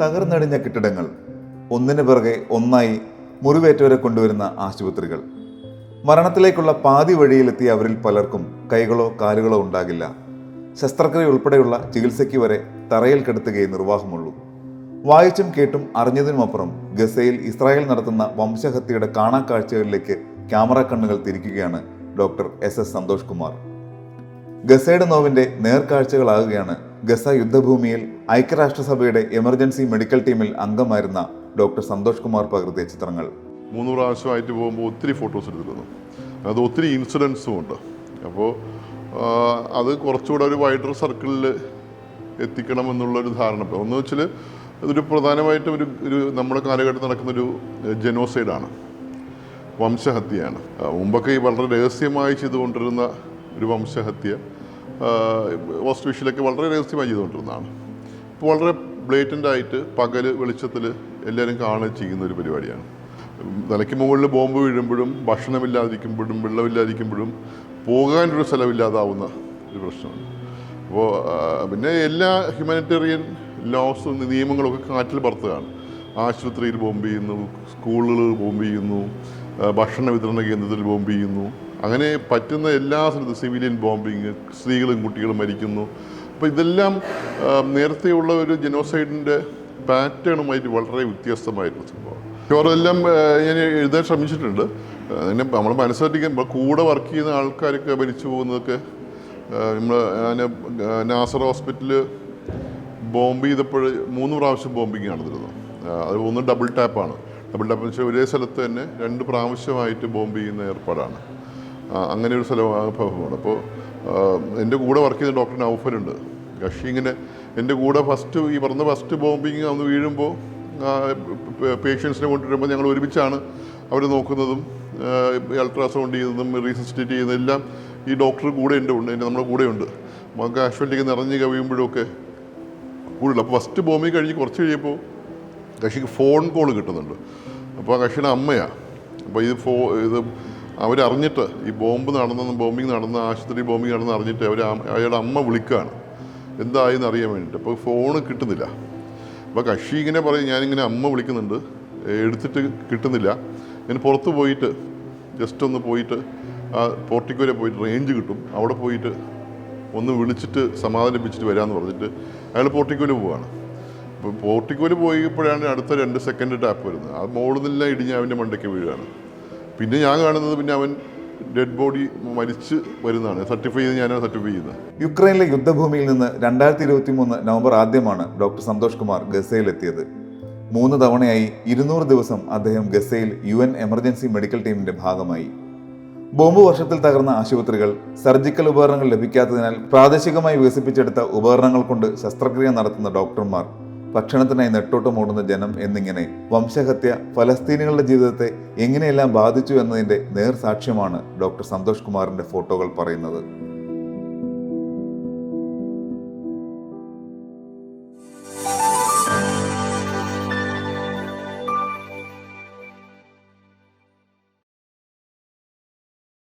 തകർന്നടിഞ്ഞ കെട്ടിടങ്ങൾ, ഒന്നിനു പിറകെ ഒന്നായി മുറിവേറ്റവരെ കൊണ്ടുവരുന്ന ആശുപത്രികൾ. മരണത്തിലേക്കുള്ള പാതി വഴിയിലെത്തിയ അവരിൽ പലർക്കും കൈകളോ കാലുകളോ ഉണ്ടാകില്ല. ശസ്ത്രക്രിയ ഉൾപ്പെടെയുള്ള ചികിത്സയ്ക്ക് വരെ തറയിൽ കിടത്തുകയേ നിർവാഹമുള്ളൂ. വായിച്ചും കേട്ടും അറിഞ്ഞതിനുമപ്പുറം ഗസയിൽ ഇസ്രായേൽ നടത്തുന്ന വംശഹത്യയുടെ കാണാക്കാഴ്ചകളിലേക്ക് ക്യാമറ കണ്ണുകൾ തിരിക്കുകയാണ് ഡോക്ടർ SS സന്തോഷ് കുമാർ. ഗസയുടെ നോവിന്റെ നേർക്കാഴ്ചകളാകുകയാണ് ഗസ യുദ്ധഭൂമിയിൽ ഐക്യരാഷ്ട്രസഭയുടെ എമർജൻസി മെഡിക്കൽ ടീമിൽ അംഗമായിരുന്ന ഡോക്ടർ സന്തോഷ് കുമാർ പകർത്തിയ ചിത്രങ്ങൾ. 3 പ്രാവശ്യമായിട്ട് പോകുമ്പോൾ ഒത്തിരി ഫോട്ടോസ് എടുത്തിരുന്നു. അത് ഒത്തിരി ഇൻസിഡൻസും ഉണ്ട്. അപ്പോൾ അത് കുറച്ചുകൂടെ ഒരു വൈഡർ സർക്കിളിൽ എത്തിക്കണം എന്നുള്ളൊരു ധാരണ. ഒന്ന് വെച്ചാൽ ഇതൊരു പ്രധാനമായിട്ടും ഒരു നമ്മുടെ കാലഘട്ടത്തിൽ നടക്കുന്നൊരു ജനോസൈഡാണ്, വംശഹത്യയാണ്. മുമ്പൊക്കെ ഈ വളരെ രഹസ്യമായി ചെയ്തുകൊണ്ടിരുന്ന ഒരു വംശഹത്യ ഓസ്ട്രേലിയയിലൊക്കെ വളരെ രഹസ്യമായി ചെയ്തുകൊണ്ടിരുന്നതാണ്. ഇപ്പോൾ വളരെ ബ്ലേറ്റൻ്റായിട്ട് പകൽ വെളിച്ചത്തിൽ എല്ലാവരും കാണുകയും ചെയ്യുന്ന ഒരു പരിപാടിയാണ്. തലയ്ക്ക് മുകളിൽ ബോംബ് വീഴുമ്പോഴും ഭക്ഷണമില്ലാതിരിക്കുമ്പോഴും വെള്ളമില്ലാതിരിക്കുമ്പോഴും പോകാനൊരു സ്ഥലമില്ലാതാവുന്ന ഒരു പ്രശ്നമാണ്. അപ്പോൾ പിന്നെ എല്ലാ ഹ്യൂമാനിറ്റേറിയൻ ലോസും നിയമങ്ങളൊക്കെ കാറ്റിൽ പറത്തുകയാണ്. ആശുപത്രിയിൽ ബോംബ് ചെയ്യുന്നു, സ്കൂളുകൾ ബോംബ് ചെയ്യുന്നു, ഭക്ഷണ വിതരണ കേന്ദ്രത്തിൽ ബോംബ് ചെയ്യുന്നു. അങ്ങനെ പറ്റുന്ന എല്ലാ സ്ഥലത്തും സിവിലിയൻ ബോംബിങ്, സ്ത്രീകളും കുട്ടികളും മരിക്കുന്നു. അപ്പോൾ ഇതെല്ലാം നേരത്തെയുള്ള ഒരു ജനോസൈഡിൻ്റെ പാറ്റേണുമായിട്ട് വളരെ വ്യത്യസ്തമായിട്ടുള്ള സംഭവം. ചോറെല്ലാം ഞാൻ എഴുതാൻ ശ്രമിച്ചിട്ടുണ്ട്. അങ്ങനെ നമ്മൾ മനസ്സിലാക്കിക്കുമ്പോൾ കൂടെ വർക്ക് ചെയ്യുന്ന ആൾക്കാരൊക്കെ മരിച്ചു പോകുന്നതൊക്കെ ഞാൻ നാസർ ഹോസ്പിറ്റലിൽ ബോംബ് ചെയ്തപ്പോൾ 3 പ്രാവശ്യം ബോംബിങ് നടന്നിരുന്നു. അത് ഒന്ന് ഡബിൾ ടാപ്പാണ്. ഡബിൾ ടാപ്പ് എന്ന് വെച്ചാൽ ഒരേ സ്ഥലത്ത് തന്നെ 2 പ്രാവശ്യമായിട്ട് ബോംബ് ചെയ്യുന്ന ഏർപ്പാടാണ്. അങ്ങനെ ഒരു സ്ഥലമാണ്. അപ്പോൾ എൻ്റെ കൂടെ വർക്ക് ചെയ്യുന്ന ഡോക്ടർ നൗഫലുണ്ട്. കക്ഷി ഇങ്ങനെ എൻ്റെ കൂടെ ഫസ്റ്റ് ബോംബിങ് അന്ന് വീഴുമ്പോൾ പേഷ്യൻസിനെ കൊണ്ടുവരുമ്പോൾ ഞങ്ങൾ ഒരുമിച്ചാണ് അവർ നോക്കുന്നതും അൾട്രാസൗണ്ട് ചെയ്യുന്നതും റീസസിറ്റേറ്റ് ചെയ്യുന്നതും എല്ലാം ഈ ഡോക്ടർ കൂടെ ഉണ്ട്, നമ്മുടെ കൂടെയുണ്ട്. നമുക്ക് കാഷ്വാലിറ്റിക്ക് നിറഞ്ഞ് കവിയുമ്പോഴൊക്കെ കൂടുതൽ. അപ്പോൾ ഫസ്റ്റ് ബോംബിങ് കഴിഞ്ഞ് കുറച്ച് കഴിയുമ്പോൾ കക്ഷിക്ക് ഫോൺ കോൾ കിട്ടുന്നുണ്ട്. അപ്പോൾ ആ കക്ഷിയുടെ അമ്മയാണ്. അപ്പോൾ ഇത് അവരറിഞ്ഞിട്ട് ഈ ബോംബിങ് നടന്ന ആശുപത്രി ബോംബിങ് നടന്ന് അറിഞ്ഞിട്ട് അയാളുടെ അമ്മ വിളിക്കുകയാണ് എന്തായെന്ന് അറിയാൻ വേണ്ടിയിട്ട്. അപ്പോൾ ഫോണ് കിട്ടുന്നില്ല. അപ്പോൾ കക്ഷി ഇങ്ങനെ പറയും, ഞാനിങ്ങനെ അമ്മ വിളിക്കുന്നുണ്ട്, എടുത്തിട്ട് കിട്ടുന്നില്ല, ഞാൻ പുറത്ത് പോയിട്ട് ജസ്റ്റ് ഒന്ന് പോയിട്ട് ആ പോർട്ടിക്കോയിൽ പോയിട്ട് റേഞ്ച് കിട്ടും, അവിടെ പോയിട്ട് ഒന്ന് വിളിച്ചിട്ട് സമാധാനിപ്പിച്ചിട്ട് വരാമെന്ന് പറഞ്ഞിട്ട് അയാൾ പോർട്ടിക്കോയിൽ പോവുകയാണ്. അപ്പോൾ പോർട്ടിക്കോയിൽ പോയപ്പോഴാണ് അടുത്ത 2 സെക്കൻഡ് ടാപ്പ് വരുന്നത്. ആ മോളിൽ നിന്നെല്ലാം ഇടിഞ്ഞ് അവൻ്റെ മണ്ടയ്ക്ക് വീഴുകയാണ്. പിന്നെ ഞാൻ കാണുന്നത് പിന്നെ അവൻ ഡെഡ് ബോഡി മരിച്ച് വരുന്നതാണ്. ഞാനാണ് സർട്ടിഫൈ ചെയ്യുന്നത്. യുക്രൈനിലെ യുദ്ധഭൂമിയിൽ നിന്ന് 2023 നവംബർ ആദ്യമാണ് ഡോക്ടർ സന്തോഷ് കുമാർ ഗസയിലെത്തിയത്. 3 തവണയായി 200 ദിവസം അദ്ദേഹം ഗസയിൽ UN എമർജൻസി മെഡിക്കൽ ടീമിന്റെ ഭാഗമായി. ബോംബ് വർഷത്തിൽ തകർന്ന ആശുപത്രികൾ, സർജിക്കൽ ഉപകരണങ്ങൾ ലഭിക്കാത്തതിനാൽ പ്രാദേശികമായി വികസിപ്പിച്ചെടുത്ത ഉപകരണങ്ങൾ കൊണ്ട് ശസ്ത്രക്രിയ നടത്തുന്ന ഡോക്ടർമാർ, ഭക്ഷണത്തിനായി നെട്ടോട്ടമോടുന്ന ജനം എന്നിങ്ങനെ വംശഹത്യ ഫലസ്തീനികളുടെ ജീവിതത്തെ എങ്ങനെയെല്ലാം ബാധിച്ചു എന്നതിന്റെ നേർസാക്ഷ്യമാണ് ഡോക്ടർ സന്തോഷ് കുമാറിന്റെ ഫോട്ടോകൾ പറയുന്നത്.